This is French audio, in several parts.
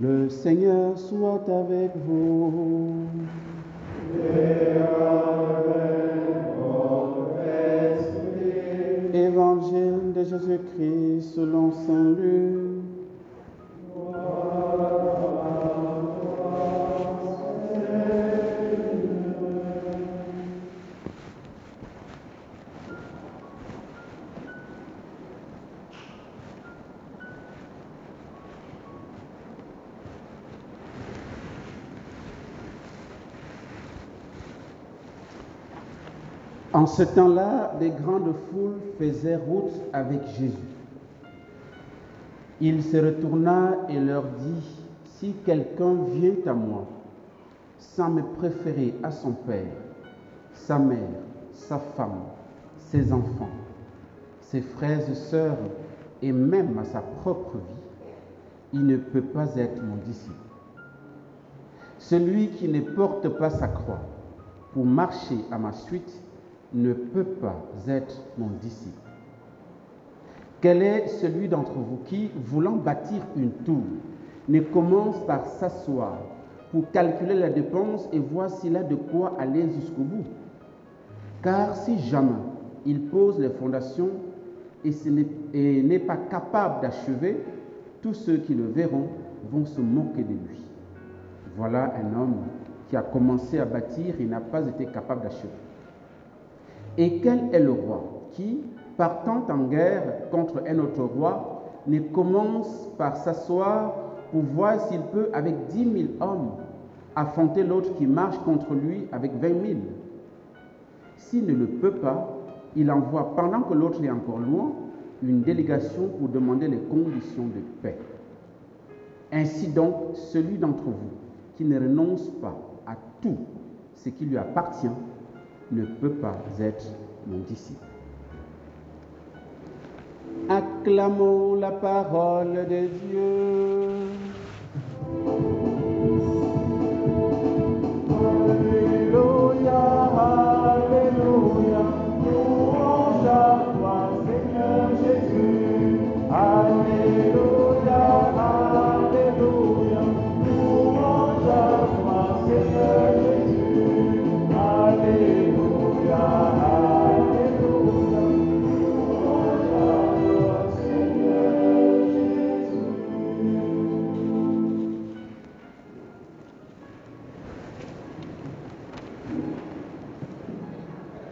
Le Seigneur soit avec vous. Et avec votre esprit. Évangile de Jésus-Christ selon saint Luc. En ce temps-là, des grandes foules faisaient route avec Jésus. Il se retourna et leur dit, « Si quelqu'un vient à moi, sans me préférer à son père, sa mère, sa femme, ses enfants, ses frères et sœurs, et même à sa propre vie, il ne peut pas être mon disciple. Celui qui ne porte pas sa croix pour marcher à ma suite ne peut pas être mon disciple. Quel est celui d'entre vous qui, voulant bâtir une tour, ne commence par s'asseoir pour calculer la dépense et voir s'il a de quoi aller jusqu'au bout? Car si jamais il pose les fondations et n'est pas capable d'achever, tous ceux qui le verront vont se moquer de lui. Voilà un homme qui a commencé à bâtir et n'a pas été capable d'achever. Et quel est le roi qui, partant en guerre contre un autre roi, ne commence par s'asseoir pour voir s'il peut, avec 10 000 hommes, affronter l'autre qui marche contre lui avec 20 000? S'il ne le peut pas, il envoie, pendant que l'autre est encore loin, une délégation pour demander les conditions de paix. Ainsi donc, celui d'entre vous qui ne renonce pas à tout ce qui lui appartient ne peut pas être mon disciple. Acclamons la parole de Dieu. Alléluia, Alléluia, louange à toi, Seigneur Jésus. Alléluia, Alléluia, louange à toi, Seigneur Jésus. Alléluia, Alléluia, louange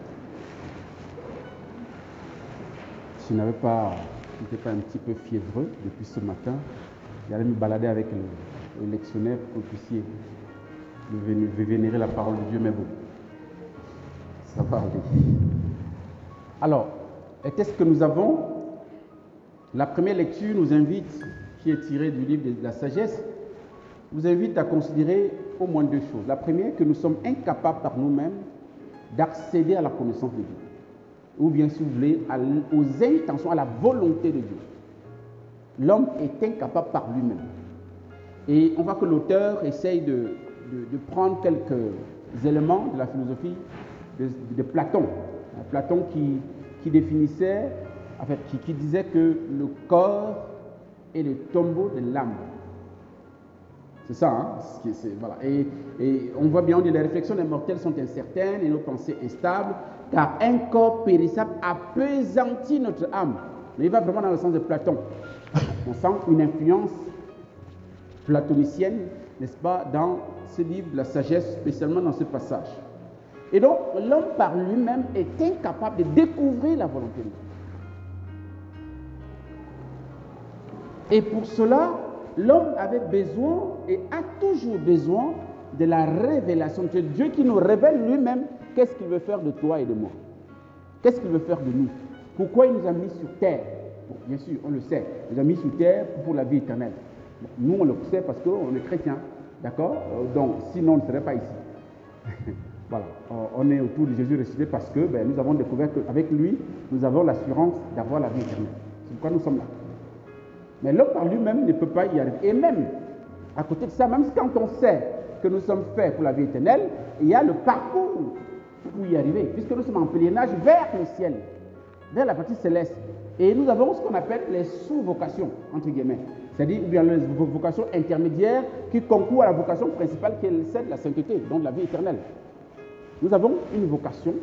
à toi, Seigneur Jésus. Si je n'étais pas un petit peu fiévreux depuis ce matin, j'allais me balader avec le lectionnaire pour que vous puissiez vénérer la parole de Dieu, mais bon, ça va aller. Alors, qu'est-ce que nous avons? La première lecture nous invite, qui est tirée du livre de la sagesse, nous invite à considérer au moins deux choses. La première, que nous sommes incapables par nous-mêmes d'accéder à la connaissance de Dieu. Ou bien, si vous voulez, aux intentions, à la volonté de Dieu. L'homme est incapable par lui-même. Et on voit que l'auteur essaye de prendre quelques éléments de la philosophie de Platon. Platon qui définissait, en fait, qui disait que le corps est le tombeau de l'âme. C'est ça, hein? Voilà. Et on voit bien, on dit les réflexions des mortels sont incertaines et nos pensées instables, car un corps périssable appesantit notre âme. Mais il va vraiment dans le sens de Platon. On sent une influence platonicienne, n'est-ce pas, dans ce livre de la sagesse, spécialement dans ce passage. Et donc, l'homme par lui-même est incapable de découvrir la volonté de Dieu. Et pour cela, l'homme avait besoin et a toujours besoin de la révélation de Dieu. Dieu qui nous révèle lui-même qu'est-ce qu'il veut faire de toi et de moi. Qu'est-ce qu'il veut faire de nous? Pourquoi il nous a mis sur terre? Bon, bien sûr, on le sait. Il nous a mis sur terre pour la vie éternelle. Bon, nous, on le sait parce qu'on est chrétiens. D'accord? Donc, sinon, on ne serait pas ici. Voilà. On est autour de Jésus ressuscité parce que nous avons découvert qu'avec lui, nous avons l'assurance d'avoir la vie éternelle. C'est pourquoi nous sommes là. Mais l'homme par lui-même ne peut pas y arriver. Et même, à côté de ça, même quand on sait que nous sommes faits pour la vie éternelle, il y a le parcours pour y arriver, puisque nous sommes en pèlerinage vers le ciel, vers la partie céleste. Et nous avons ce qu'on appelle les sous-vocations, entre guillemets. C'est-à-dire, ou bien les vocations intermédiaires qui concourent à la vocation principale qui est celle de la sainteté, donc de la vie éternelle. Nous avons une vocation,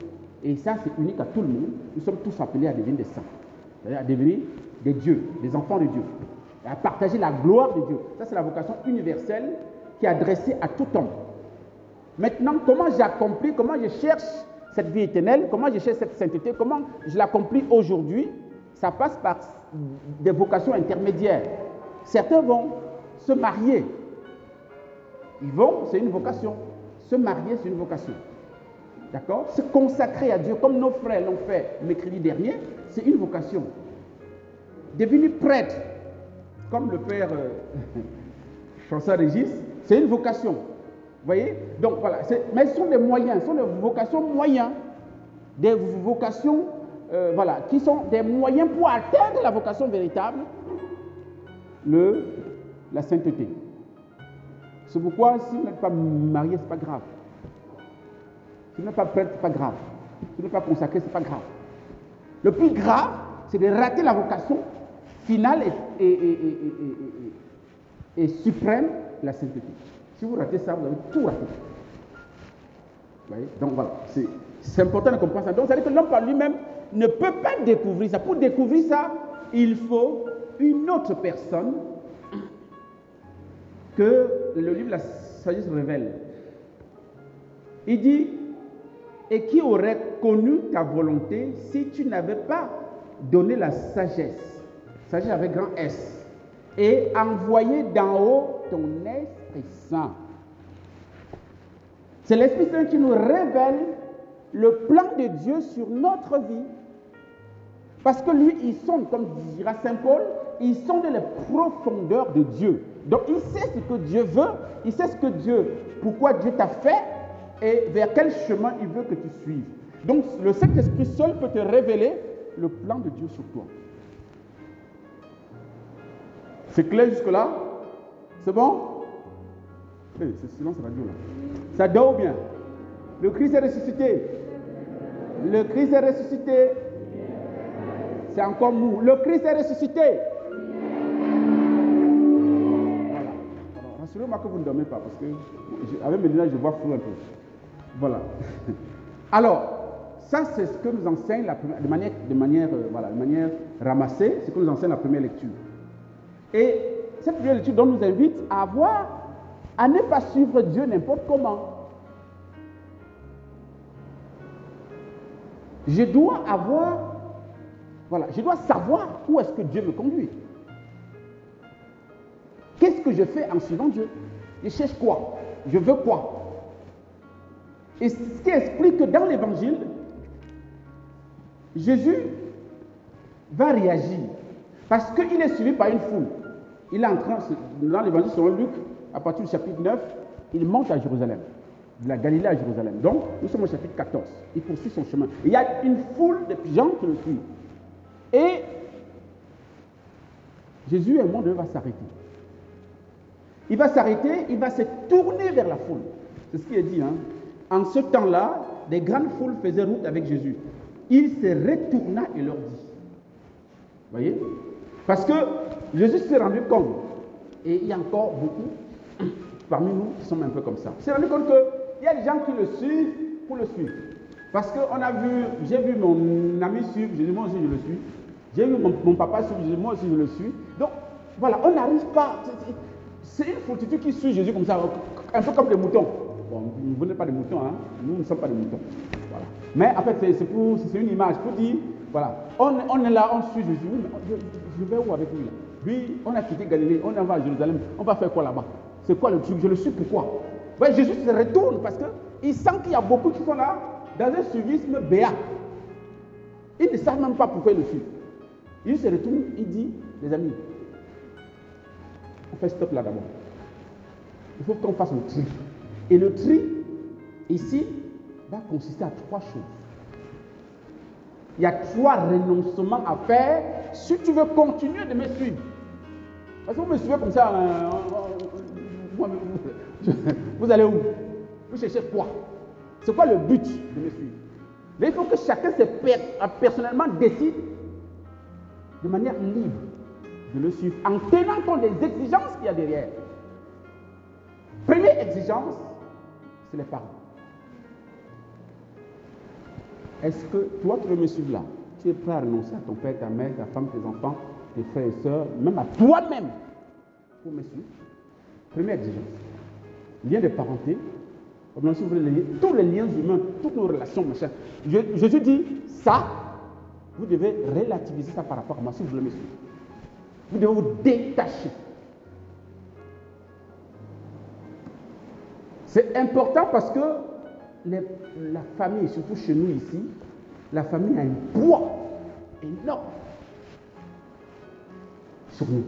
et ça c'est unique à tout le monde. Nous sommes tous appelés à devenir des saints, c'est-à-dire à devenir des dieux, des enfants de Dieu, et à partager la gloire de Dieu. Ça c'est la vocation universelle qui est adressée à tout homme. Maintenant, comment j'accomplis, comment je cherche cette vie éternelle, comment je cherche cette sainteté, comment je l'accomplis aujourd'hui, ça passe par des vocations intermédiaires. Certains vont se marier. C'est une vocation. Se marier, c'est une vocation. D'accord? Se consacrer à Dieu, comme nos frères l'ont fait mercredi dernier, c'est une vocation. Devenir prêtre, comme le père Chancel Régis, c'est une vocation. Vous voyez? Donc voilà, mais ce sont des moyens, ce sont des vocations moyens, des vocations qui sont des moyens pour atteindre la vocation véritable, la sainteté. C'est pourquoi si vous n'êtes pas marié, ce n'est pas grave. Si vous n'êtes pas prêtre, ce n'est pas grave. Si vous n'êtes pas consacré, ce n'est pas grave. Le plus grave, c'est de rater la vocation finale et suprême, la sainteté. Si vous ratez ça, vous avez tout raté. Vous voyez? Donc voilà, c'est important de comprendre ça. Donc ça veut dire que l'homme par lui-même ne peut pas découvrir ça. Pour découvrir ça, il faut une autre personne que le livre de la sagesse révèle. Il dit, et qui aurait connu ta volonté si tu n'avais pas donné la sagesse avec grand S, et envoyé d'en haut ton Esprit Saint. C'est l'Esprit Saint qui nous révèle le plan de Dieu sur notre vie. Parce que lui, il sonde, comme dira Saint Paul, il sonde les profondeurs de Dieu. Donc il sait ce que Dieu veut, il sait pourquoi Dieu t'a fait et vers quel chemin il veut que tu suives. Donc le Saint-Esprit seul peut te révéler le plan de Dieu sur toi. C'est clair jusque-là? C'est bon? C'est silence radio là. Ça dort bien. Le Christ est ressuscité. Le Christ est ressuscité. C'est encore mou. Le Christ est ressuscité. Voilà. Alors, rassurez-moi que vous ne dormez pas parce que avec mes lunettes, je vois flou un peu. Voilà. Alors, ça c'est ce que nous enseigne de manière ramassée, c'est ce que nous enseigne la première lecture. Et cette première lecture nous invite à ne pas suivre Dieu n'importe comment. Je dois savoir où est-ce que Dieu me conduit. Qu'est-ce que je fais en suivant Dieu? Je cherche quoi? Je veux quoi? Et ce qui explique que dans l'évangile, Jésus va réagir parce qu'il est suivi par une foule. Il est en train, dans l'évangile selon Luc, à partir du chapitre 9, il monte à Jérusalem, de la Galilée à Jérusalem. Donc, nous sommes au chapitre 14. Il poursuit son chemin. Et il y a une foule de gens qui le suivent. Et Jésus, à un moment donné, va s'arrêter. Il va s'arrêter, il va se tourner vers la foule. C'est ce qui est dit. En ce temps-là, des grandes foules faisaient route avec Jésus. Il se retourna et leur dit. Vous voyez? Parce que Jésus s'est rendu compte, et il y a encore beaucoup parmi nous qui sommes un peu comme ça. Il s'est rendu compte qu'il y a des gens qui le suivent pour le suivre. Parce que j'ai vu mon ami suivre, j'ai dit moi aussi je le suis. J'ai vu mon papa suivre, j'ai dit moi aussi je le suis. Donc voilà, on n'arrive pas. C'est une foultitude qui suit Jésus comme ça, un peu comme des moutons. Bon, vous n'êtes pas des moutons, nous ne sommes pas des moutons. Voilà. Mais en fait, c'est une image pour dire, voilà, on est là, on suit Jésus. Oui, mais je vais où avec lui là? Lui, on a quitté Galilée, on va à Jérusalem, on va faire quoi là-bas? C'est quoi le truc? Je le suis pourquoi? Ouais, Jésus se retourne parce qu'il sent qu'il y a beaucoup qui sont là dans un suivisme béat. Ils ne savent même pas pourquoi ils le suivent. Il se retourne, il dit, les amis, on fait stop là d'abord. Il faut qu'on fasse le tri. Et le tri, ici, va consister à 3 choses. Il y a 3 renoncements à faire si tu veux continuer de me suivre. Parce que vous me suivez comme ça, vous allez où? Vous cherchez quoi? C'est quoi le but de me suivre? Mais il faut que chacun personnellement décide de manière libre de le suivre en tenant compte des exigences qu'il y a derrière. Première exigence, c'est les parents. Est-ce que toi, tu veux me suivre là? Tu es prêt à renoncer à ton père, ta mère, ta femme, tes enfants, tes frères et sœurs, même à toi-même pour me suivre? Première exigence. Lien de parenté. Si vous voulez tous les liens humains, toutes nos relations, machin. Jésus dit, ça, vous devez relativiser ça par rapport à moi si vous voulez me suivre. Vous devez vous détacher. C'est important parce que la famille, surtout chez nous ici, la famille a un poids énorme sur nous.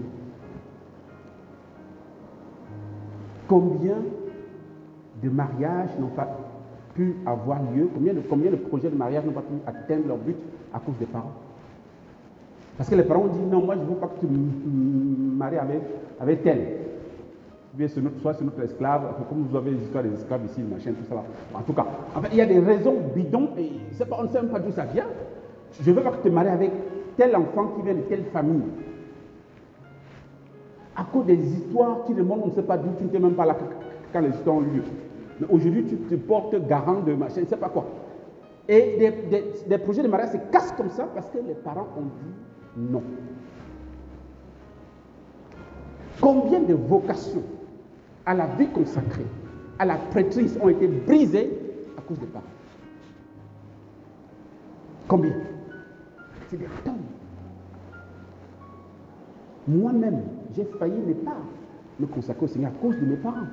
Combien de mariages n'ont pas pu avoir lieu, combien de projets de mariage n'ont pas pu atteindre leur but à cause des parents? Parce que les parents ont dit non, moi je ne veux pas que tu me maries avec tel. Soit c'est notre esclave, comme vous avez les histoires des esclaves ici, machin, tout ça là. En tout cas, en fait, il y a des raisons bidons et on ne sait même pas d'où ça vient. Je ne veux pas que tu te maries avec tel enfant qui vient de telle famille. À cause des histoires qui remontent, on ne sait pas d'où, tu n'étais même pas là quand les histoires ont lieu. Mais aujourd'hui, tu te portes garant de machin, je ne sais pas quoi. Et des projets de mariage se cassent comme ça parce que les parents ont dit non. Combien de vocations à la vie consacrée, à la prêtrise ont été brisées à cause des parents? Combien? C'est des tonnes. Moi-même, j'ai failli ne pas me consacrer au Seigneur à cause de mes parents.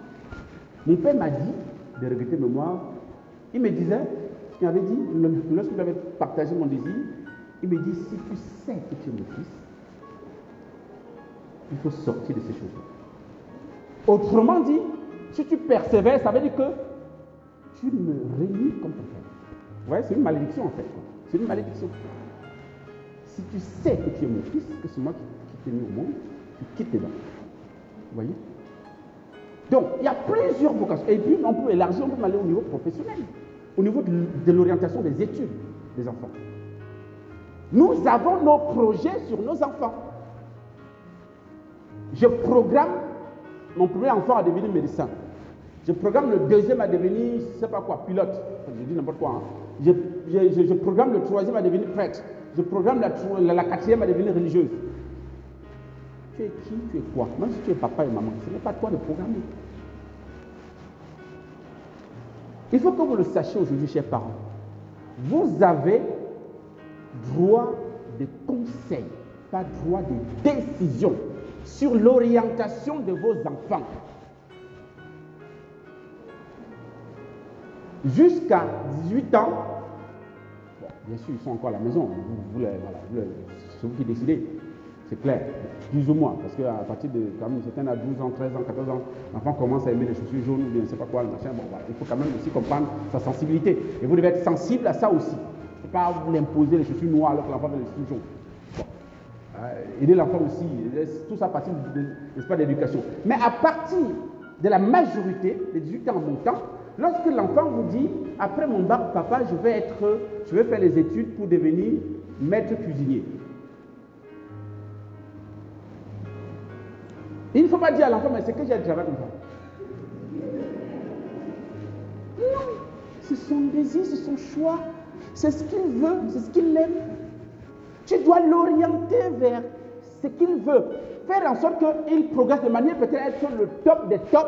Mon père m'a dit, de regretter mémoire, il me disait, il m'avait dit, lorsque j'avais partagé mon désir, il me dit, si tu sais que tu es mon fils, il faut sortir de ces choses-là. Autrement dit, si tu persévères, ça veut dire que tu me réunis comme ton père. Vous voyez, c'est une malédiction en fait. C'est une malédiction. Si tu sais que tu es mon fils, que c'est moi qui t'ai mis au monde, tu quittes tes dents. Vous voyez? Donc, il y a plusieurs vocations. Et puis, on peut élargir, on peut aller au niveau professionnel, au niveau de l'orientation des études des enfants. Nous avons nos projets sur nos enfants. Je programme mon premier enfant à devenir médecin. Je programme le deuxième à devenir, je ne sais pas quoi, pilote. Je dis n'importe quoi. Hein. Je programme le troisième à devenir prêtre. Je programme la quatrième à devenir religieuse. Tu es qui, tu es quoi? Même si tu es papa et maman, ce n'est pas toi de programmer. Il faut que vous le sachiez aujourd'hui, chers parents. Vous avez droit de conseil, pas droit de décision sur l'orientation de vos enfants. Jusqu'à 18 ans, bon, bien sûr, ils sont encore à la maison. C'est vous qui décidez. C'est clair, plus ou moins, parce qu'à partir de quand même, certains à 12 ans, 13 ans, 14 ans, l'enfant commence à aimer les chaussures jaunes ou bien je ne sais pas quoi, le machin. Bon, voilà. Il faut quand même aussi comprendre sa sensibilité. Et vous devez être sensible à ça aussi. Il ne faut pas vous l'imposer les chaussures noires alors que l'enfant veut les chaussures jaunes. Bon. Aider l'enfant aussi, tout ça partie de d'éducation. Mais à partir de la majorité, des 18 ans en montant, lorsque l'enfant vous dit, après mon bac, papa, je vais faire les études pour devenir maître cuisinier. Il ne faut pas dire à l'enfant, mais c'est que j'ai un travail comme ça. Non, c'est son désir, c'est son choix, c'est ce qu'il veut, c'est ce qu'il aime. Tu dois l'orienter vers ce qu'il veut. Faire en sorte qu'il progresse de manière peut-être être le top des tops,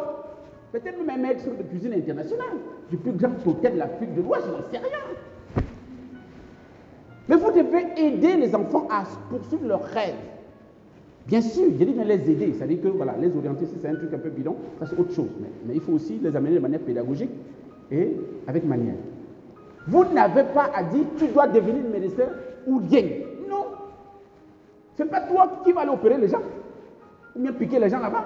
peut-être même être de cuisine internationale, du plus grand hôtel de l'Afrique de l'Ouest, je n'en sais rien. Mais vous devez aider les enfants à poursuivre leurs rêves. Bien sûr, je dis bien les aider, c'est-à-dire que voilà, les orienter, si c'est un truc un peu bidon, ça c'est autre chose. Mais il faut aussi les amener de manière pédagogique et avec manière. Vous n'avez pas à dire tu dois devenir médecin ou rien. Non. Ce n'est pas toi qui vas aller opérer les gens ou bien piquer les gens là-bas.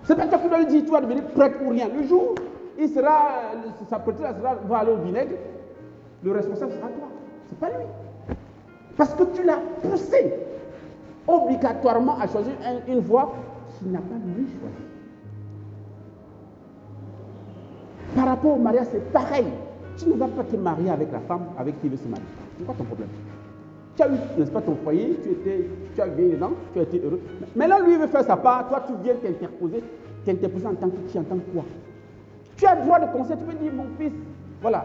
Ce n'est pas toi qui dois lui dire tu vas devenir prêtre ou rien. Le jour où sa prêtrise va aller au vinaigre, le responsable sera toi. Ce n'est pas lui. Parce que tu l'as poussé obligatoirement à choisir une voie qu'il n'a pas lui choisi. Par rapport au mariage, c'est pareil. Tu ne vas pas te marier avec la femme avec qui il veut se marier. C'est quoi ton problème? Tu as eu, n'est-ce pas, ton foyer, tu as bien dedans, tu as été heureux. Maintenant, lui, il veut faire sa part, toi, tu viens t'interposer en tant que qui, en tant que quoi? Tu as le droit de conseil, tu peux dire, mon fils, voilà,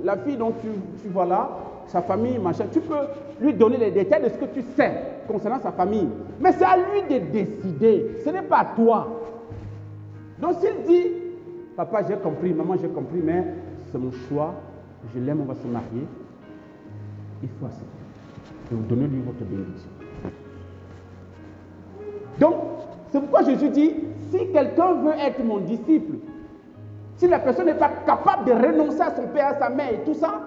la fille dont tu vois là, sa famille, machin, tu peux lui donner les détails de ce que tu sais concernant sa famille. Mais c'est à lui de décider, ce n'est pas à toi. Donc s'il dit, papa j'ai compris, maman j'ai compris, mais c'est mon choix, je l'aime, on va se marier, il faut accepter. Donc donnez-lui votre bénédiction. Donc, c'est pourquoi Jésus dit, si quelqu'un veut être mon disciple, si la personne n'est pas capable de renoncer à son père, à sa mère et tout ça,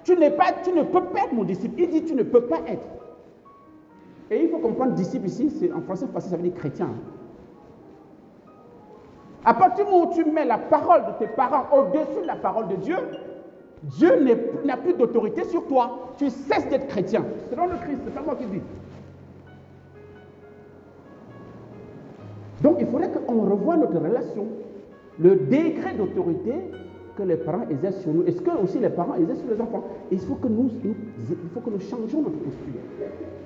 tu ne peux pas être mon disciple. Il dit, tu ne peux pas être. Et il faut comprendre disciple ici, en français facile, ça veut dire chrétien. À partir du moment où tu mets la parole de tes parents au-dessus de la parole de Dieu, Dieu n'a plus d'autorité sur toi. Tu cesses d'être chrétien. Selon le Christ, c'est pas moi qui dis. Donc il faudrait qu'on revoie notre relation. Le degré d'autorité que les parents exercent sur nous. Est-ce que aussi les parents exercent sur les enfants? Et il faut que nous changions notre posture.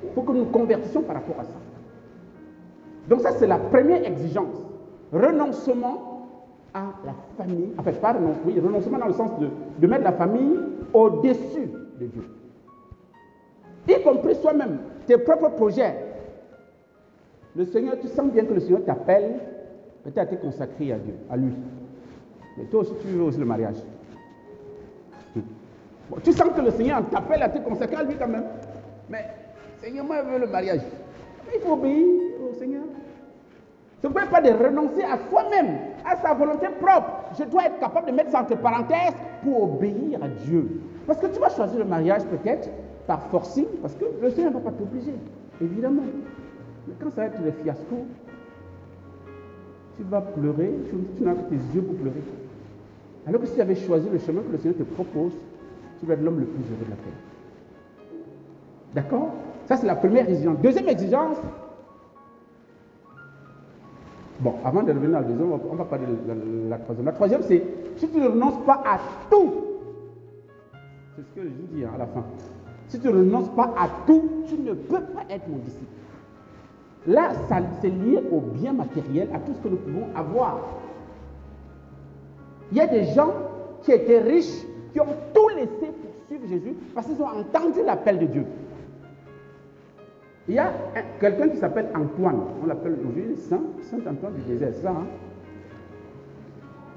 Il faut que nous convertissions par rapport à ça. Donc ça, c'est la première exigence. Renoncement à la famille. En fait, pas renoncement, oui, renoncement dans le sens de mettre la famille au-dessus de Dieu. Y compris soi-même, tes propres projets. Le Seigneur, tu sens bien que le Seigneur t'appelle peut-être à te consacrer à Dieu, à lui. Mais toi aussi, tu veux aussi le mariage. Bon, tu sens que le Seigneur t'appelle à te consacrer à lui quand même. Mais, Seigneur, moi, je veux le mariage. Mais il faut obéir au Seigneur. Ce n'est pas de renoncer à soi-même, à sa volonté propre. Je dois être capable de mettre ça entre parenthèses pour obéir à Dieu. Parce que tu vas choisir le mariage peut-être par forcing, parce que le Seigneur ne va pas t'obliger, évidemment. Mais quand ça va être le fiasco, tu vas pleurer, tu n'as que tes yeux pour pleurer. Alors que si tu avais choisi le chemin que le Seigneur te propose, tu vas être l'homme le plus heureux de la terre. D'accord? Ça, c'est la première exigence. Deuxième exigence. Bon, avant de revenir à la deuxième, on va parler de la troisième. La troisième, c'est si tu ne renonces pas à tout, c'est ce que je dis à la fin. Si tu ne renonces pas à tout, tu ne peux pas être mon disciple. Là, c'est lié au bien matériel, à tout ce que nous pouvons avoir. Il y a des gens qui étaient riches, qui ont tout laissé pour suivre Jésus parce qu'ils ont entendu l'appel de Dieu. Il y a quelqu'un qui s'appelle Antoine, on l'appelle aujourd'hui Saint-Antoine du désert, c'est ça, hein?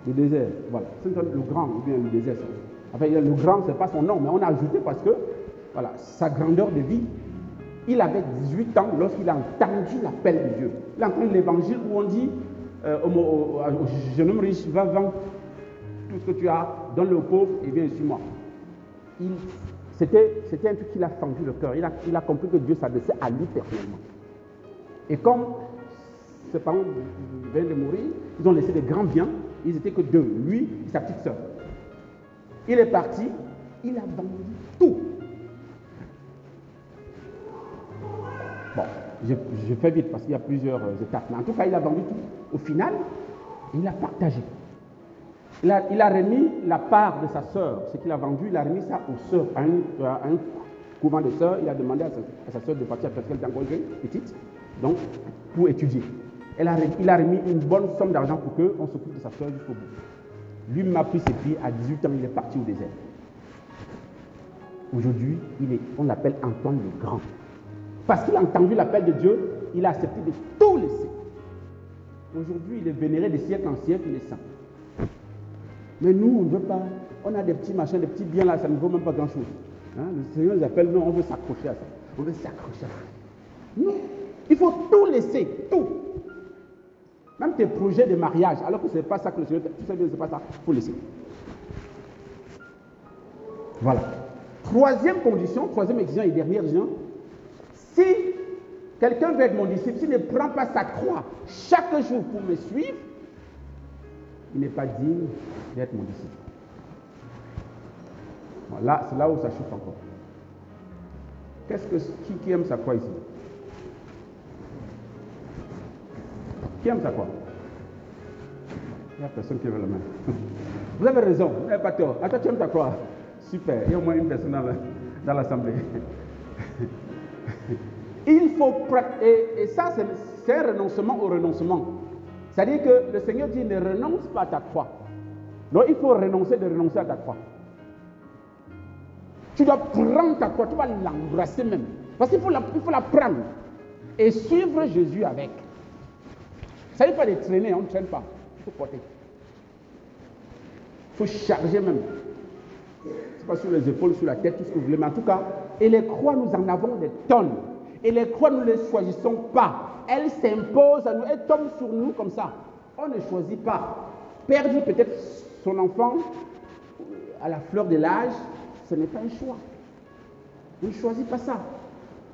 Le désert, voilà, Saint-Antoine le grand, ou bien le désert. Enfin, le grand, ce n'est pas son nom, mais on a ajouté parce que, voilà, sa grandeur de vie. Il avait 18 ans lorsqu'il a entendu l'appel de Dieu. Il a entendu l'évangile où on dit au jeune homme riche, va vendre tout ce que tu as, donne-le aux pauvres et viens suis-moi. C'était un truc qui l'a fendu le cœur. Il a compris que Dieu s'adressait à lui personnellement. Et comme ses parents viennent de mourir, ils ont laissé des grands biens. Ils n'étaient que deux, lui et sa petite sœur. Il est parti, il a vendu tout. Bon, je fais vite parce qu'il y a plusieurs étapes. Mais en tout cas, il a vendu tout. Au final, il a partagé. Il a remis la part de sa sœur, ce qu'il a vendu, il a remis ça aux sœurs, à un couvent de sœurs. Il a demandé à sa sœur de partir parce qu'elle était encore jeune, petite, donc pour étudier. Il a remis une bonne somme d'argent pour qu'on s'occupe de sa sœur jusqu'au bout. Lui m'a pris ses pieds, à 18 ans, il est parti au désert. Aujourd'hui, on l'appelle Antoine le Grand. Parce qu'il a entendu l'appel de Dieu, il a accepté de tout laisser. Aujourd'hui, il est vénéré de siècle en siècle, il est saint. Mais nous, on ne veut pas. On a des petits machins, des petits biens là, ça ne vaut même pas grand-chose. Hein? Le Seigneur nous appelle, non, on veut s'accrocher à ça. On veut s'accrocher à ça. Non, il faut tout laisser, tout. Même tes projets de mariage, alors que ce n'est pas ça que le Seigneur, tu sais bien que ce n'est pas ça, il faut laisser. Voilà. Troisième condition, troisième exigence et dernière exigence, si quelqu'un veut être mon disciple, s'il ne prend pas sa croix chaque jour pour me suivre, il n'est pas digne d'être mon disciple. Voilà, c'est là où ça chauffe encore. Qui aime sa croix ici? Qui aime sa croix? Il n'y a personne qui veut la main. Vous avez raison, vous n'avez pas tort. Ah, toi, tu aimes ta croix? Super, il y a au moins une personne dans l'assemblée. Il faut... Et ça, c'est un renoncement au renoncement. C'est-à-dire que le Seigneur dit, ne renonce pas à ta croix. Donc, il faut renoncer à ta croix. Tu dois prendre ta croix, tu vas l'embrasser même. Parce qu'il faut la prendre et suivre Jésus avec. Ça ne veut pas les traîner, on ne traîne pas. Il faut porter. Il faut charger même. C'est pas sur les épaules, sur la tête, tout ce que vous voulez. Mais en tout cas, et les croix, nous en avons des tonnes. Et les croix, nous ne les choisissons pas. Elles s'imposent à nous, elles tombent sur nous comme ça. On ne choisit pas. Perdre peut-être son enfant à la fleur de l'âge, ce n'est pas un choix. On ne choisit pas ça.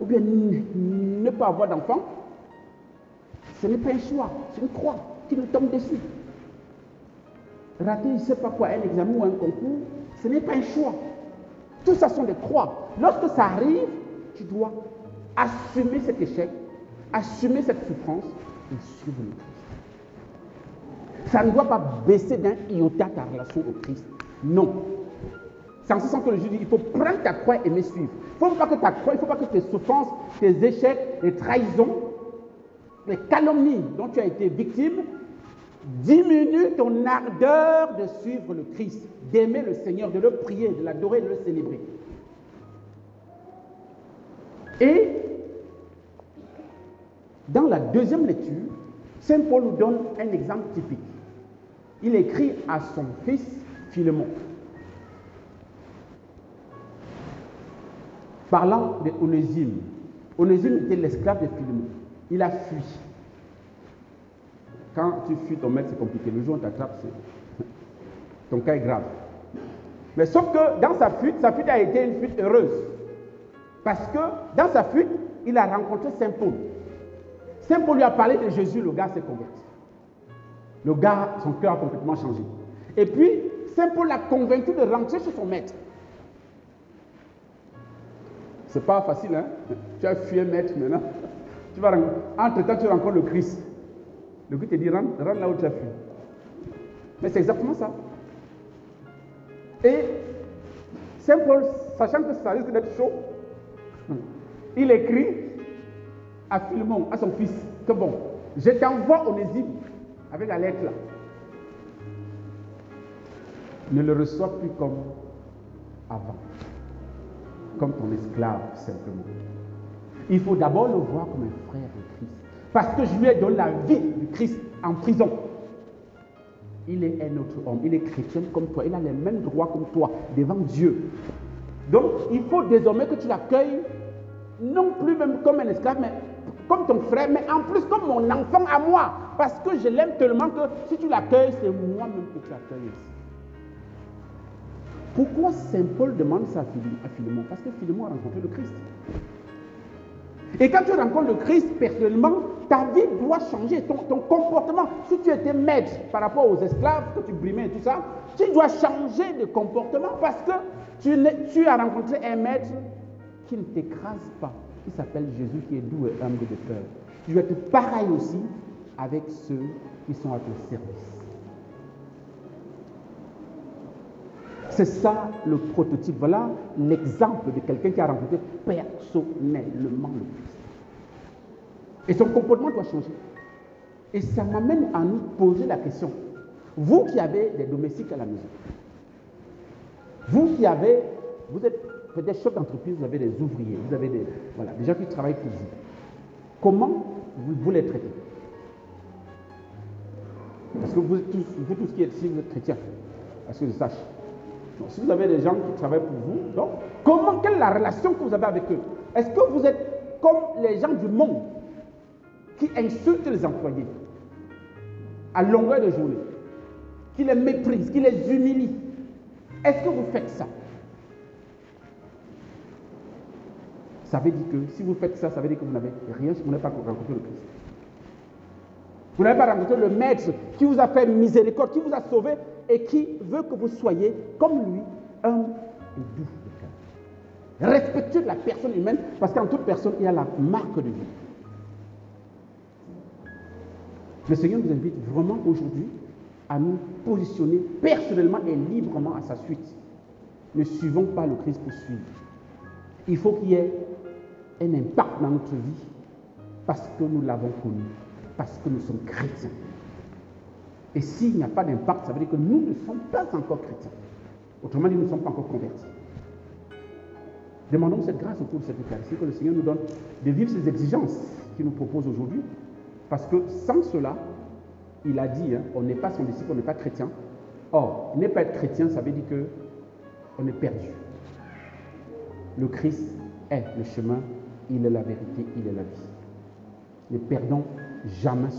Ou bien ne pas avoir d'enfant, ce n'est pas un choix, c'est une croix qui nous tombe dessus. Rater, je ne sais pas quoi, un examen ou un concours, ce n'est pas un choix. Tout ça sont des croix. Lorsque ça arrive, tu dois assumer cet échec, assumer cette souffrance et suivre le Christ. Ça ne doit pas baisser d'un iota ta relation au Christ. Non. C'est en ce sens que le Jésus dit, il faut prendre ta croix et me suivre. Il ne faut pas que ta croix, il ne faut pas que tes souffrances, tes échecs, les trahisons, les calomnies dont tu as été victime diminuent ton ardeur de suivre le Christ, d'aimer le Seigneur, de le prier, de l'adorer, de le célébrer. Et dans la deuxième lecture, Saint Paul nous donne un exemple typique. Il écrit à son fils Philémon, parlant d'Onésime. Onésime était l'esclave de Philémon. Il a fui. Quand tu fuis ton maître, c'est compliqué. Le jour où on t'attrape, ton cas est grave. Mais sauf que dans sa fuite a été une fuite heureuse. Parce que dans sa fuite, il a rencontré Saint Paul. Saint Paul lui a parlé de Jésus, le gars s'est converti. Le gars, son cœur a complètement changé. Et puis, Saint Paul l'a convaincu de rentrer chez son maître. C'est pas facile, hein? Tu as fui un maître maintenant. Entre-temps, tu rencontres le Christ. Le Christ te dit, rentre là où tu as fui. Mais c'est exactement ça. Et Saint Paul, sachant que ça risque d'être chaud, il écrit à Philémon, à son fils, que bon, je t'envoie Onésime avec la lettre là. Ne le reçois plus comme avant, comme ton esclave simplement. Il faut d'abord le voir comme un frère de Christ. Parce que je lui ai donné la vie du Christ en prison. Il est un autre homme, il est chrétien comme toi, il a les mêmes droits comme toi devant Dieu. Donc, il faut désormais que tu l'accueilles, non plus même comme un esclave, mais comme ton frère, mais en plus comme mon enfant à moi. Parce que je l'aime tellement que si tu l'accueilles, c'est moi-même que tu accueilles aussi. Pourquoi Saint Paul demande ça à Philémon? Parce que Philémon a rencontré le Christ. Et quand tu rencontres le Christ personnellement, ta vie doit changer, ton comportement. Si tu étais maître par rapport aux esclaves que tu brimais et tout ça, tu dois changer de comportement parce que tu as rencontré un maître qui ne t'écrase pas, qui s'appelle Jésus, qui est doux et humble de cœur. Tu dois être pareil aussi avec ceux qui sont à ton service. C'est ça le prototype. Voilà l'exemple de quelqu'un qui a rencontré personnellement le Christ. Et son comportement doit changer. Et ça m'amène à nous poser la question. Vous qui avez des domestiques à la maison, vous êtes peut-être chef d'entreprise, vous avez des ouvriers, vous avez des gens qui travaillent pour vous. Comment vous les traitez? Parce que vous tous qui êtes ici, vous êtes chrétiens. Est-ce que je sache? Donc, si vous avez des gens qui travaillent pour vous, donc, quelle est la relation que vous avez avec eux? Est-ce que vous êtes comme les gens du monde qui insultent les employés à longueur de journée, qui les méprisent, qui les humilient? Est-ce que vous faites ça? Ça veut dire que si vous faites ça, ça veut dire que vous n'avez rien, vous n'avez pas rencontré le Christ. Vous n'avez pas rencontré le Maître qui vous a fait miséricorde, qui vous a sauvé et qui veut que vous soyez comme lui, humble et doux de cœur. Respectueux de la personne humaine, parce qu'en toute personne, il y a la marque de Dieu. Le Seigneur nous invite vraiment aujourd'hui à nous positionner personnellement et librement à sa suite. Ne suivons pas le Christ pour suivre. Il faut qu'il y ait un impact dans notre vie parce que nous l'avons connu, parce que nous sommes chrétiens. Et s'il n'y a pas d'impact, ça veut dire que nous ne sommes pas encore chrétiens. Autrement dit, nous ne sommes pas encore convertis. Demandons cette grâce au cours de cette Eucharistie, que le Seigneur nous donne de vivre ces exigences qu'il nous propose aujourd'hui. Parce que sans cela, il a dit, on n'est pas son disciple, on n'est pas chrétien. Or, ne pas être chrétien, ça veut dire qu'on est perdu. Le Christ est le chemin, il est la vérité, il est la vie. Ne perdons jamais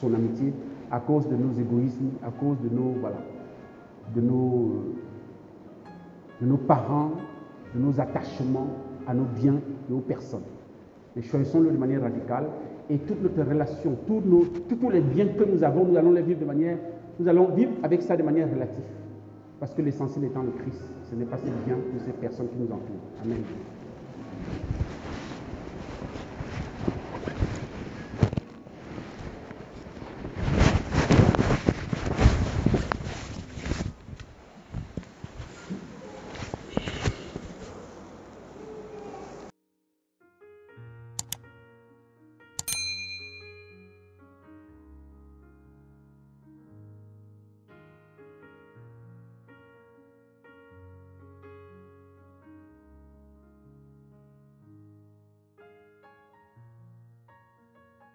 son amitié à cause de nos égoïsmes, à cause de nos parents, de nos attachements à nos biens et aux personnes. Mais choisissons-le de manière radicale et toute notre relation, tous les biens que nous avons, nous allons les vivre nous allons vivre avec ça de manière relative. Parce que l'essentiel étant le Christ, ce n'est pas ces biens ou ces personnes qui nous entourent. Amen.